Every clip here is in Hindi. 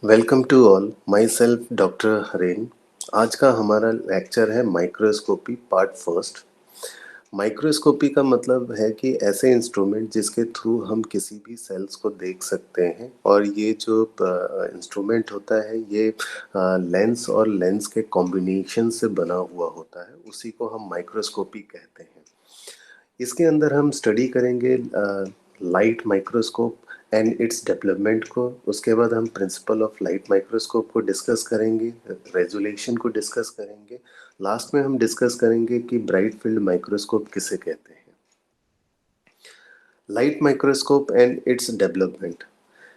Welcome to all my self doctor हरेन। आज का हमारा लेक्चर है माइक्रोस्कोपी पार्ट फर्स्ट। माइक्रोस्कोपी का मतलब है कि ऐसे इंस्ट्रूमेंट जिसके थ्रू हम किसी भी सेल्स को देख सकते हैं, और ये जो इंस्ट्रूमेंट होता है ये लेंस और लेंस के कॉम्बिनेशन से बना हुआ होता है, उसी को हम माइक्रोस्कोपी कहते हैं। इसके अंदर हम स्टडी करेंगे light microscope and its development को। उसके बाद हम प्रिंसिपल ऑफ लाइट माइक्रोस्कोप को डिस्कस करेंगे, रेजोल्यूशन को डिस्कस करेंगे। लास्ट में हम डिस्कस करेंगे कि ब्राइट फील्ड माइक्रोस्कोप किसे कहते हैं। Light microscope and its development.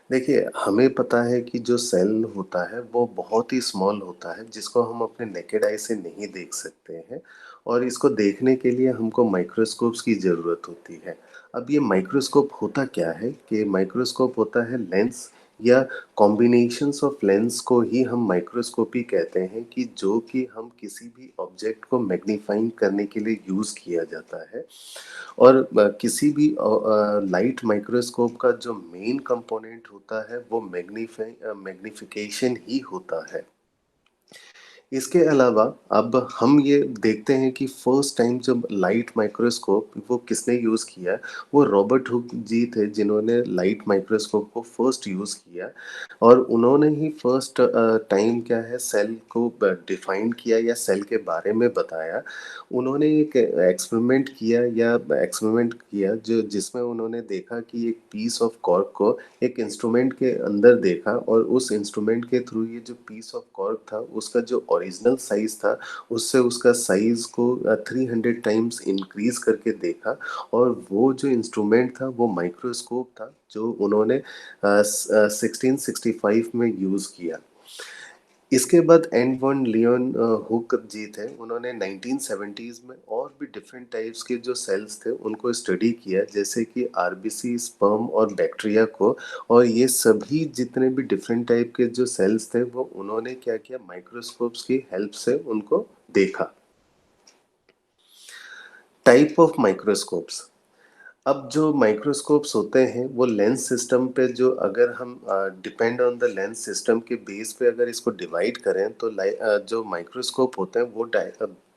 देखिए, हमें पता है कि जो सेल होता है वो बहुत ही स्मॉल होता है, जिसको हम अपने नेकेड आई से नहीं देख सकते हैं, और इसको देखने के लिए हमको माइक्रोस्कोप्स की ज़रूरत होती है। अब ये माइक्रोस्कोप होता क्या है कि माइक्रोस्कोप होता है लेंस या कॉम्बिनेशंस ऑफ लेंस को ही हम माइक्रोस्कोपी कहते हैं, कि जो कि हम किसी भी ऑब्जेक्ट को मैग्नीफाइंग करने के लिए यूज़ किया जाता है। और किसी भी लाइट माइक्रोस्कोप का जो मेन कंपोनेंट होता है वो मैग्निफिकेशन ही होता है। इसके अलावा अब हम ये देखते हैं कि फर्स्ट टाइम जब लाइट माइक्रोस्कोप वो किसने यूज़ किया, वो रॉबर्ट हुक जी थे जिन्होंने लाइट माइक्रोस्कोप को फर्स्ट यूज़ किया। और उन्होंने ही फर्स्ट टाइम क्या है सेल को डिफाइन किया या सेल के बारे में बताया। उन्होंने एक एक्सपेरिमेंट किया जो जिसमें उन्होंने देखा कि एक पीस ऑफ कॉर्क को एक इंस्ट्रूमेंट के अंदर देखा, और उस इंस्ट्रूमेंट के थ्रू ये जो पीस ऑफ कॉर्क था उसका जो ओरिजिनल साइज था उससे उसका साइज को 300 टाइम्स इंक्रीज करके देखा। और वो जो इंस्ट्रूमेंट था वो माइक्रोस्कोप था जो उन्होंने 1665 में यूज़ किया। इसके बाद एंड वन लियोन हुक जी थे, उन्होंने 1970s में और भी डिफरेंट टाइप्स के जो सेल्स थे उनको स्टडी किया, जैसे कि आरबीसी, स्पर्म और बैक्टीरिया को। और ये सभी जितने भी डिफरेंट टाइप के जो सेल्स थे वो उन्होंने क्या किया, माइक्रोस्कोप्स की हेल्प से उनको देखा। Type of microscopes. अब जो माइक्रोस्कोप्स होते हैं वो लेंस सिस्टम पे, जो अगर हम depend on the lens system के बेस पे अगर इसको डिवाइड करें तो जो माइक्रोस्कोप होते हैं वो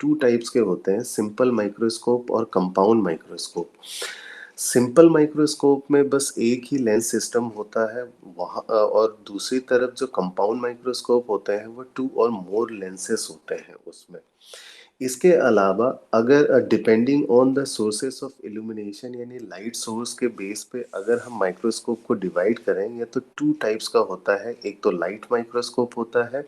टू टाइप्स के होते हैं, सिंपल माइक्रोस्कोप और कंपाउंड माइक्रोस्कोप। सिंपल माइक्रोस्कोप में बस एक ही लेंस सिस्टम होता है वहाँ, और दूसरी तरफ जो कंपाउंड माइक्रोस्कोप होते हैं वो टू और मोर लेंसेस होते हैं उसमें। इसके अलावा अगर depending on the sources of illumination यानी लाइट सोर्स के बेस पे अगर हम माइक्रोस्कोप को डिवाइड करें, या तो टू टाइप्स का होता है। एक तो लाइट माइक्रोस्कोप होता है,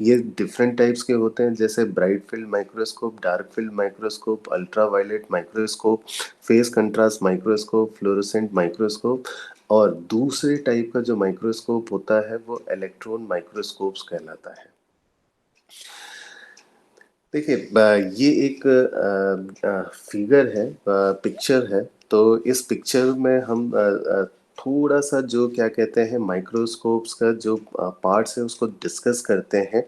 ये डिफरेंट टाइप्स के होते हैं, जैसे bright field microscope, dark field microscope, ultraviolet microscope, face contrast microscope, fluorescent microscope. और दूसरे टाइप का जो माइक्रोस्कोप होता है वो इलेक्ट्रॉन माइक्रोस्कोप्स कहलाता है। देखिए, ये एक फिगर है, पिक्चर है। तो इस पिक्चर में हम थोड़ा सा जो क्या कहते हैं माइक्रोस्कोप्स का जो पार्ट्स है उसको डिस्कस करते हैं।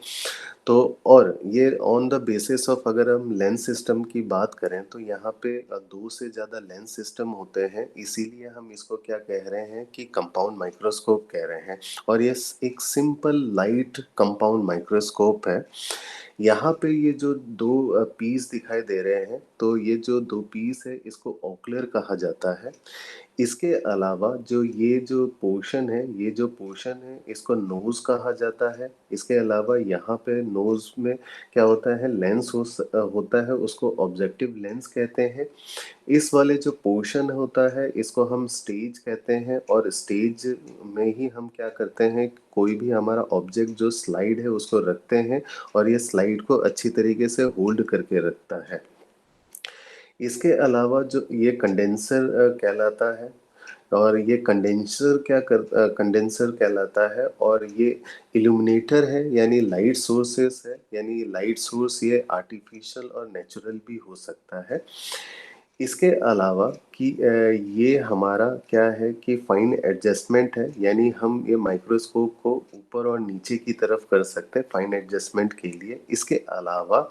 तो और ये ऑन द बेसिस ऑफ अगर हम लेंस सिस्टम की बात करें तो यहाँ पे दो से ज़्यादा लेंस सिस्टम होते हैं, इसीलिए हम इसको क्या कह रहे हैं कि कंपाउंड माइक्रोस्कोप कह रहे हैं। और ये एक सिंपल लाइट कंपाउंड माइक्रोस्कोप है। यहाँ पे ये जो दो पीस दिखाई दे रहे हैं, तो ये जो दो पीस है इसको ओक्लर कहा जाता है। इसके अलावा जो ये जो पोर्शन है, ये जो पोर्शन है इसको नोज कहा जाता है। इसके अलावा यहाँ पे नोज में क्या होता है, लेंस होता है, उसको ऑब्जेक्टिव लेंस कहते हैं। इस वाले जो पोर्शन होता है इसको हम स्टेज कहते हैं, और स्टेज में ही हम क्या करते हैं, कोई भी हमारा ऑब्जेक्ट जो स्लाइड है उसको रखते हैं, और ये स्लाइड को अच्छी तरीके से होल्ड करके रखता है। इसके अलावा जो ये कंडेंसर कहलाता है, और ये कंडेंसर कहलाता है। और ये इल्यूमिनेटर है, यानी लाइट सोर्सेस है, यानी लाइट सोर्स ये आर्टिफिशियल और नेचुरल भी हो सकता है। इसके अलावा कि ये हमारा क्या है कि फाइन एडजस्टमेंट है, यानी हम ये माइक्रोस्कोप को ऊपर और नीचे की तरफ कर सकते हैं फाइन एडजस्टमेंट के लिए। इसके अलावा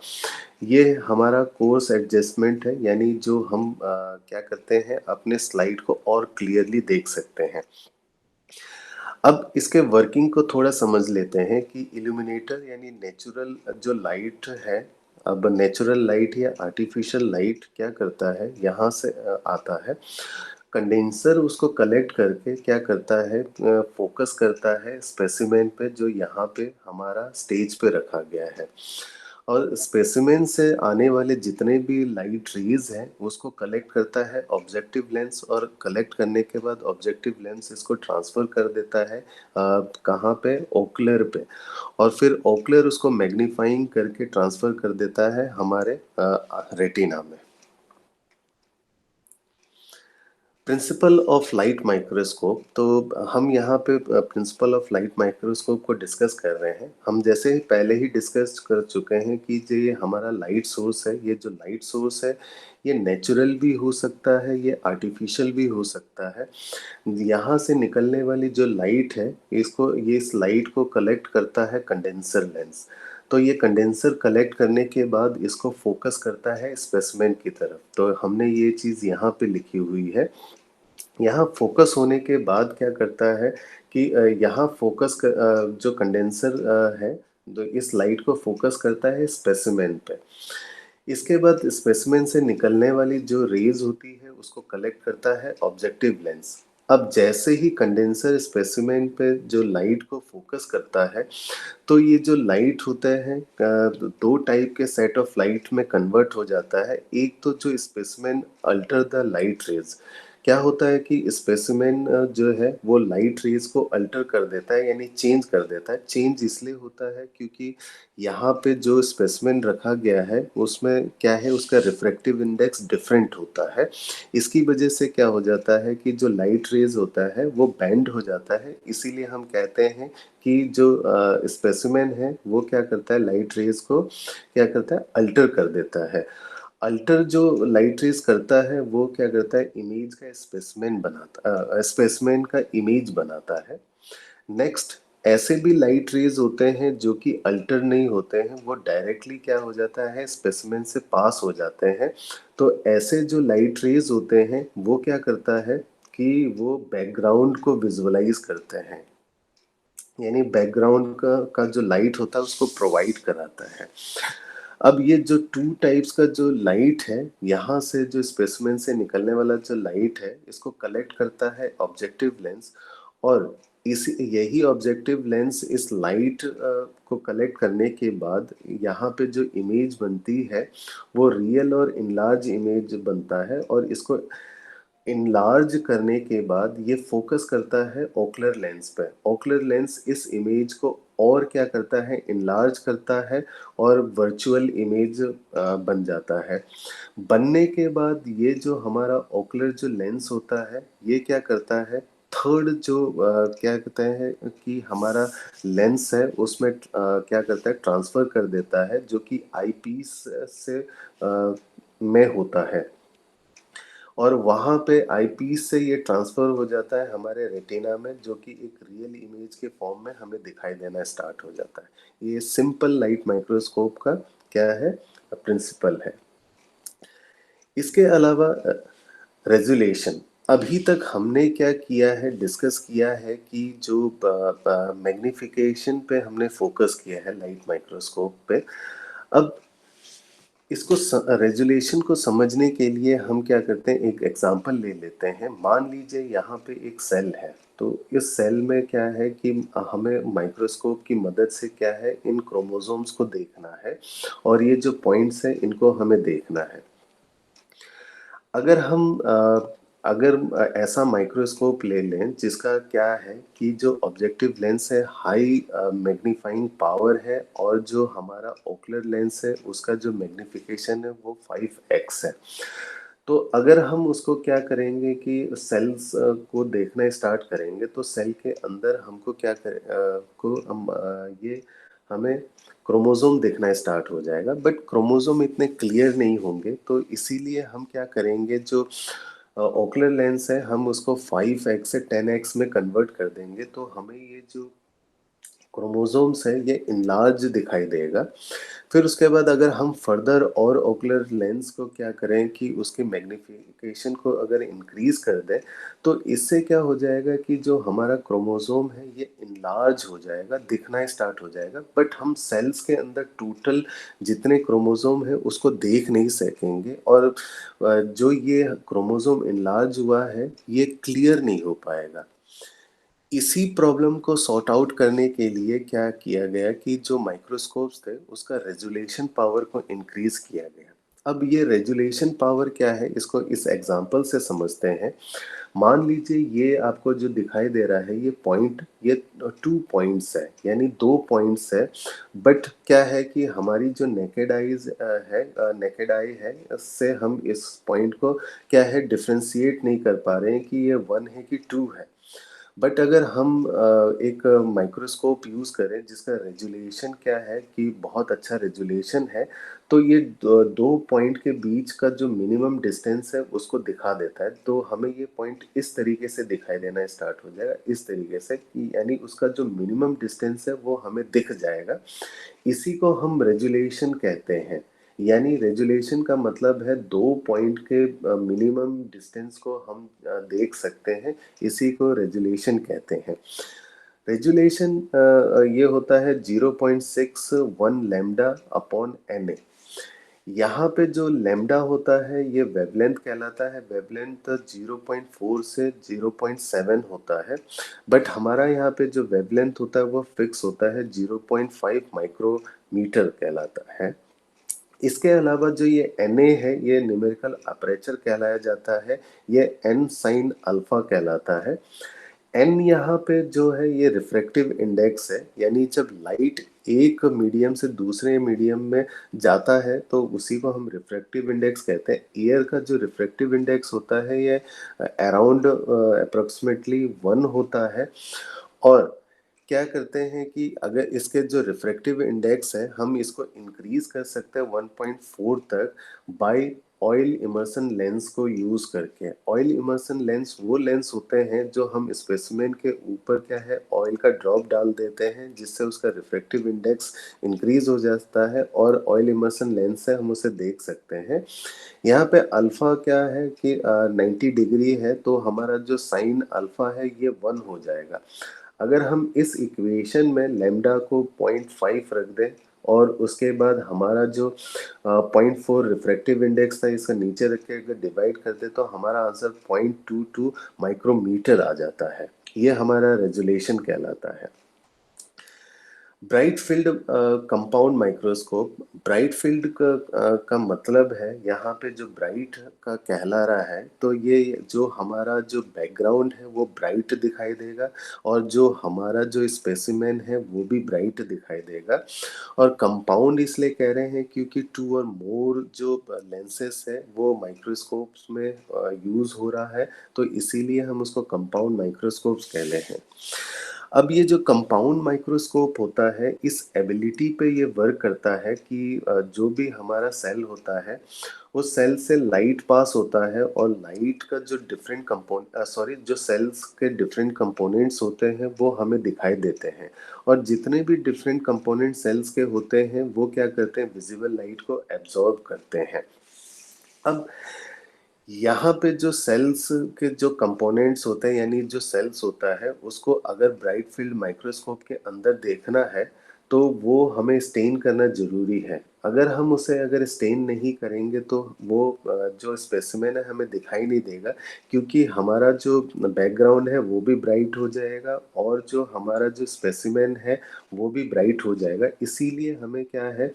ये हमारा कोर्स एडजस्टमेंट है, यानी जो हम क्या करते हैं अपने स्लाइड को और क्लियरली देख सकते हैं। अब इसके वर्किंग को थोड़ा समझ लेते हैं कि इल्यूमिनेटर यानी नेचुरल जो लाइट है, अब नेचुरल लाइट या आर्टिफिशियल लाइट क्या करता है, यहाँ से आता है। कंडेंसर उसको कलेक्ट करके क्या करता है, फोकस करता है स्पेसिमेन पे जो यहाँ पे हमारा स्टेज पे रखा गया है। और स्पेसिमेन से आने वाले जितने भी लाइट रेज हैं उसको कलेक्ट करता है ऑब्जेक्टिव लेंस, और कलेक्ट करने के बाद ऑब्जेक्टिव लेंस इसको ट्रांसफर कर देता है कहाँ पे, ओक्लर पे। और फिर ओक्लर उसको मैग्नीफाइंग करके ट्रांसफर कर देता है हमारे रेटिना में। प्रिंसिपल ऑफ लाइट माइक्रोस्कोप, तो हम यहाँ पे प्रिंसिपल ऑफ लाइट माइक्रोस्कोप को डिस्कस कर रहे हैं। हम जैसे ही पहले ही डिस्कस कर चुके हैं कि जो ये हमारा लाइट सोर्स है, ये जो लाइट सोर्स है ये नेचुरल भी हो सकता है, ये आर्टिफिशियल भी हो सकता है। यहाँ से निकलने वाली जो लाइट है, इसको ये इस लाइट को कलेक्ट करता है कंडेंसर लेंस। तो ये कंडेंसर कलेक्ट करने के बाद इसको फोकस करता है स्पेसिमेन की तरफ। तो हमने ये चीज़ यहाँ पे लिखी हुई है। यहाँ फोकस होने के बाद क्या करता है कि यहाँ फोकस जो कंडेंसर है, जो इस लाइट को फोकस करता है स्पेसिमेन पे। इसके बाद स्पेसिमेन से निकलने वाली जो रेज होती है उसको कलेक्ट करता है ऑब्जेक्टिव लेंस। अब जैसे ही कंडेंसर स्पेसिमेन पे जो लाइट को फोकस करता है, तो ये जो लाइट होता है दो टाइप के सेट ऑफ लाइट में कन्वर्ट हो जाता है। एक तो जो specimen alter the light rays, क्या होता है कि स्पेसिमेन जो है वो लाइट रेज को अल्टर कर देता है, यानी चेंज कर देता है। चेंज इसलिए होता है क्योंकि यहाँ पे जो स्पेसिमेन रखा गया है उसमें क्या है, उसका रिफ्रैक्टिव इंडेक्स डिफरेंट होता है। इसकी वजह से क्या हो जाता है कि जो लाइट रेज होता है वो बैंड हो जाता है। इसीलिए हम कहते हैं कि जो स्पेसिमेन है वो क्या करता है, लाइट रेज को क्या करता है, अल्टर कर देता है। अल्टर जो लाइट रेज करता है वो क्या करता है, इमेज का स्पेसिमेन बनाता, स्पेसिमेन का इमेज बनाता है। नेक्स्ट, ऐसे भी लाइट रेज होते हैं जो कि अल्टर नहीं होते हैं, वो डायरेक्टली क्या हो जाता है, स्पेसिमेन से पास हो जाते हैं। तो ऐसे जो लाइट रेज होते हैं वो क्या करता है कि वो बैकग्राउंड को विजुअलाइज करते हैं, यानी बैकग्राउंड का जो लाइट होता है उसको प्रोवाइड कराता है। अब ये जो टू टाइप्स का जो लाइट है, यहाँ से जो स्पेसिमेन से निकलने वाला जो लाइट है इसको कलेक्ट करता है ऑब्जेक्टिव लेंस। और इस यही ऑब्जेक्टिव लेंस इस लाइट को कलेक्ट करने के बाद यहाँ पे जो इमेज बनती है वो रियल और इनलार्ज इमेज बनता है। और इसको इनलार्ज करने के बाद ये फोकस करता है ओक्लर लेंस पे। ओक्लर लेंस इस इमेज को और क्या करता है, इनलार्ज करता है और वर्चुअल इमेज बन जाता है। बनने के बाद ये जो हमारा ओक्लर जो लेंस होता है ये क्या करता है, थर्ड जो क्या कहते हैं कि हमारा लेंस है उसमें क्या करता है, ट्रांसफर कर देता है, जो कि आईपीस से में होता है। और वहाँ पे आईपीस से ये ट्रांसफर हो जाता है हमारे रेटिना में, जो कि एक रियल इमेज के फॉर्म में हमें दिखाई देना स्टार्ट हो जाता है। ये सिंपल लाइट माइक्रोस्कोप का क्या है, प्रिंसिपल है। इसके अलावा रेजुलेशन, अभी तक हमने क्या किया है, डिस्कस किया है कि जो मैग्निफिकेशन पे हमने फोकस किया है लाइट माइक्रोस्कोप पे। अब इसको रेजुलेशन को समझने के लिए हम क्या करते हैं, एक एग्जांपल ले लेते हैं। मान लीजिए यहाँ पे एक सेल है, तो इस सेल में क्या है कि हमें माइक्रोस्कोप की मदद से क्या है, इन क्रोमोसोम्स को देखना है और ये जो पॉइंट्स हैं इनको हमें देखना है। अगर हम अगर ऐसा माइक्रोस्कोप ले लें जिसका क्या है कि जो ऑब्जेक्टिव लेंस है हाई मैग्नीफाइंग पावर है, और जो हमारा ओकुलर लेंस है उसका जो मैग्निफिकेशन है वो 5x है। तो अगर हम उसको क्या करेंगे कि सेल्स को देखना स्टार्ट करेंगे, तो सेल के अंदर हमको क्या करें, को हम ये हमें क्रोमोसोम देखना स्टार्ट हो जाएगा, बट क्रोमोसोम इतने क्लियर नहीं होंगे। तो इसीलिए हम क्या करेंगे, जो ओकुलर लेंस है हम उसको 5x से 10x में कन्वर्ट कर देंगे, तो हमें ये जो क्रोमोसोम्स है ये इनलार्ज दिखाई देगा। फिर उसके बाद अगर हम फर्दर और ओकुलर लेंस को क्या करें कि उसकी मैग्नीफिकेशन को अगर इंक्रीज कर दें, तो इससे क्या हो जाएगा कि जो हमारा क्रोमोसोम है ये इनलार्ज हो जाएगा, दिखना स्टार्ट हो जाएगा, बट हम सेल्स के अंदर टोटल जितने क्रोमोसोम है उसको देख नहीं सकेंगे, और जो ये क्रोमोसोम इनलार्ज हुआ है ये क्लियर नहीं हो पाएगा। इसी प्रॉब्लम को सॉर्ट आउट करने के लिए क्या किया गया कि जो माइक्रोस्कोप्स थे उसका रेजोल्यूशन पावर को इंक्रीज किया गया। अब ये रेजोल्यूशन पावर क्या है, इसको इस एग्जांपल से समझते हैं। मान लीजिए ये आपको जो दिखाई दे रहा है ये पॉइंट, ये 2 पॉइंट्स है, यानी 2 पॉइंट्स है। बट क्या है कि हमारी जो नेकेड आईज है, नेकेड आई है, इससे हम इस पॉइंट को क्या है डिफ्रेंशिएट नहीं कर पा रहे हैं कि ये 1 है कि 2 है। बट अगर हम एक माइक्रोस्कोप यूज़ करें जिसका रेजोल्यूशन क्या है कि बहुत अच्छा रेजोल्यूशन है, तो ये 2 पॉइंट के बीच का जो मिनिमम डिस्टेंस है उसको दिखा देता है। तो हमें ये पॉइंट इस तरीके से दिखाई देना स्टार्ट हो जाएगा, इस तरीके से कि यानी उसका जो मिनिमम डिस्टेंस है वो हमें दिख जाएगा। इसी को हम रेजुलेशन कहते हैं। यानी रेजुलेशन का मतलब है 2 पॉइंट के मिनिमम डिस्टेंस को हम देख सकते हैं। इसी को रेजुलेशन कहते हैं। रेजुलेशन ये होता है 0.61 लैम्डा अपॉन एन ए। यहाँ पे जो लैम्डा होता है ये वेवलेंथ कहलाता है। वेवलेंथ 0.4 से 0.7 होता है, बट हमारा यहाँ पे जो वेवलेंथ होता है वो फिक्स होता है, 0.5 माइक्रोमीटर कहलाता है। इसके अलावा जो ये Na है ये न्यूमेरिकल अपर्चर कहलाया जाता है। ये n साइन अल्फा कहलाता है। n यहाँ पे जो है ये रिफ्रैक्टिव इंडेक्स है, यानी जब लाइट एक मीडियम से दूसरे मीडियम में जाता है तो उसी को हम रिफ्रैक्टिव इंडेक्स कहते हैं। एयर का जो रिफ्रैक्टिव इंडेक्स होता है ये अराउंड अप्रोक्सीमेटली 1 होता है। और क्या करते हैं कि अगर इसके जो रिफ्रैक्टिव इंडेक्स है हम इसको इंक्रीज कर सकते हैं 1.4 तक, बाय ऑयल इमर्सन लेंस को यूज करके। ऑयल इमर्सन लेंस वो लेंस होते हैं जो हम स्पेसिमेन के ऊपर क्या है ऑयल का ड्रॉप डाल देते हैं, जिससे उसका रिफ्रैक्टिव इंडेक्स इंक्रीज हो जाता है, और ऑयल इमर्सन लेंस से हम उसे देख सकते हैं। यहाँ पे अल्फा क्या है कि 90 डिग्री है, तो हमारा जो साइन अल्फा है ये 1 हो जाएगा। अगर हम इस इक्वेशन में लैम्डा को 0.5 रख दें और उसके बाद हमारा जो 0.4 रिफ्रैक्टिव इंडेक्स था इसका नीचे रख के अगर डिवाइड कर दे तो हमारा आंसर 0.22 माइक्रोमीटर आ जाता है। ये हमारा रेजुलेशन कहलाता है। Bright field compound microscope. Bright field का मतलब है यहाँ पे जो ब्राइट का कहला रहा है, तो ये जो हमारा जो बैकग्राउंड है वो ब्राइट दिखाई देगा, और जो हमारा जो स्पेसिमेन है वो भी ब्राइट दिखाई देगा। और कंपाउंड इसलिए कह रहे हैं क्योंकि 2 और मोर जो लेंसेस है वो माइक्रोस्कोप्स में यूज हो रहा है, तो इसीलिए हम उसको कंपाउंड माइक्रोस्कोप्स कह रहे हैं। अब ये जो कंपाउंड माइक्रोस्कोप होता है इस एबिलिटी पे ये वर्क करता है कि जो भी हमारा सेल होता है उस सेल से लाइट पास होता है, और लाइट का जो डिफरेंट कंपोनेंट जो सेल्स के डिफरेंट कंपोनेंट्स होते हैं वो हमें दिखाई देते हैं। और जितने भी डिफरेंट कंपोनेंट सेल्स के होते हैं वो क्या करते हैं, विजिबल लाइट को एब्जॉर्ब करते हैं। अब यहाँ पे जो सेल्स के जो कंपोनेंट्स होते हैं, यानी जो सेल्स होता है उसको अगर ब्राइट फील्ड माइक्रोस्कोप के अंदर देखना है तो वो हमें स्टेन करना जरूरी है। अगर हम उसे अगर स्टेन नहीं करेंगे तो वो जो स्पेसिमेन है हमें दिखाई नहीं देगा, क्योंकि हमारा जो बैकग्राउंड है वो भी ब्राइट हो जाएगा और जो हमारा जो स्पेसिमेन है वो भी ब्राइट हो जाएगा। इसीलिए हमें क्या है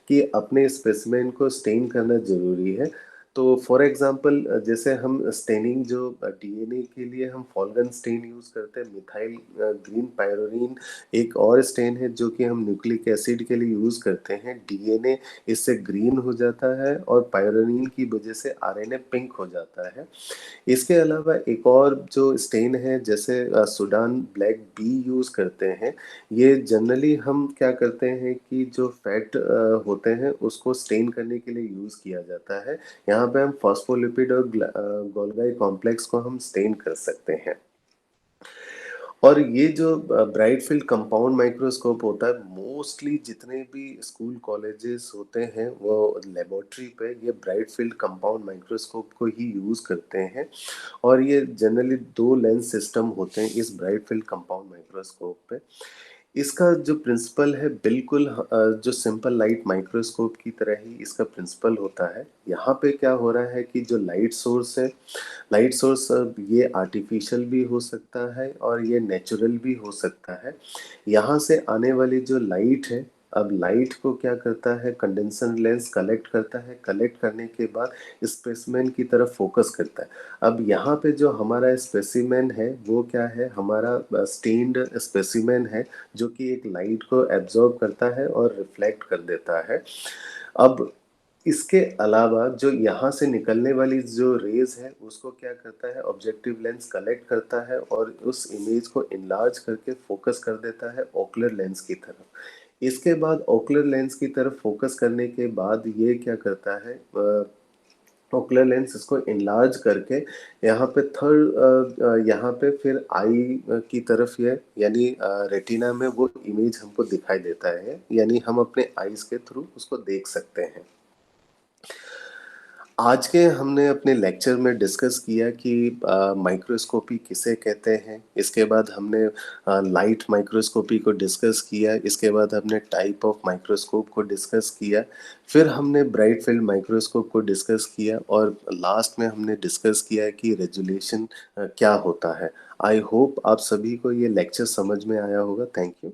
कि अपने स्पेसिमेन को स्टेन करना जरूरी है। तो फॉर एग्जांपल जैसे हम स्टेनिंग जो डीएनए के लिए हम फॉल्गन स्टेन यूज करते हैं, मिथाइल ग्रीन पायरोरीन एक और स्टेन है जो कि हम न्यूक्लिक एसिड के लिए यूज करते हैं। डीएनए इससे ग्रीन हो जाता है और पायरोरीन की वजह से आरएनए पिंक हो जाता है। इसके अलावा एक और जो स्टेन है जैसे सूडान ब्लैक बी यूज करते हैं। ये जनरली हम क्या करते हैं कि जो फैट होते हैं उसको स्टेन करने के लिए यूज किया जाता है। यहाँ पे हम फॉस्फोलिपिड और गोल्गी कॉम्प्लेक्स को हम स्टेन कर सकते हैं। और ये जो ब्राइट फील्ड कंपाउंड माइक्रोस्कोप होता है, मोस्टली जितने भी स्कूल कॉलेजेस होते हैं वो लेबोरेटरी पे ये ब्राइट फील्ड कंपाउंड माइक्रोस्कोप को ही यूज़ करते हैं। और ये जनरली 2 लेंस सिस्टम होते हैं इस ब्राइट फील्ड कंपाउंड माइक्रोस्कोप पे। इसका जो प्रिंसिपल है बिल्कुल जो सिंपल लाइट माइक्रोस्कोप की तरह ही इसका प्रिंसिपल होता है। यहाँ पे क्या हो रहा है कि जो लाइट सोर्स है, लाइट सोर्स ये आर्टिफिशियल भी हो सकता है और ये नेचुरल भी हो सकता है। यहाँ से आने वाली जो लाइट है, अब लाइट को क्या करता है, कंडेंसर लेंस कलेक्ट करता है, कलेक्ट करने के बाद स्पेसिमेन की तरफ फोकस करता है। अब यहाँ पे जो हमारा स्पेसिमेन है वो क्या है, हमारा स्टेन्ड स्पेसिमेन है जो कि एक लाइट को एब्जॉर्ब करता है और रिफ्लेक्ट कर देता है। अब इसके अलावा जो यहाँ से निकलने वाली जो रेज है उसको क्या करता है, ऑब्जेक्टिव लेंस कलेक्ट करता है और उस इमेज को इनलार्ज करके फोकस कर देता है ओकुलर लेंस की तरफ। इसके बाद ओकुलर लेंस की तरफ फोकस करने के बाद ये क्या करता है, ओकुलर लेंस इसको इनलार्ज करके यहाँ पे थर्ड यहाँ पे फिर आई की तरफ ये यानी रेटिना में वो इमेज हमको दिखाई देता है, यानी हम अपने आईज के थ्रू उसको देख सकते हैं। आज के हमने अपने लेक्चर में डिस्कस किया कि माइक्रोस्कोपी किसे कहते हैं। इसके बाद हमने लाइट माइक्रोस्कोपी को डिस्कस किया। इसके बाद हमने टाइप ऑफ माइक्रोस्कोप को डिस्कस किया। फिर हमने ब्राइट फील्ड माइक्रोस्कोप को डिस्कस किया और लास्ट में हमने डिस्कस किया कि रेजोल्यूशन क्या होता है। आई होप आप सभी को ये लेक्चर समझ में आया होगा। Thank you.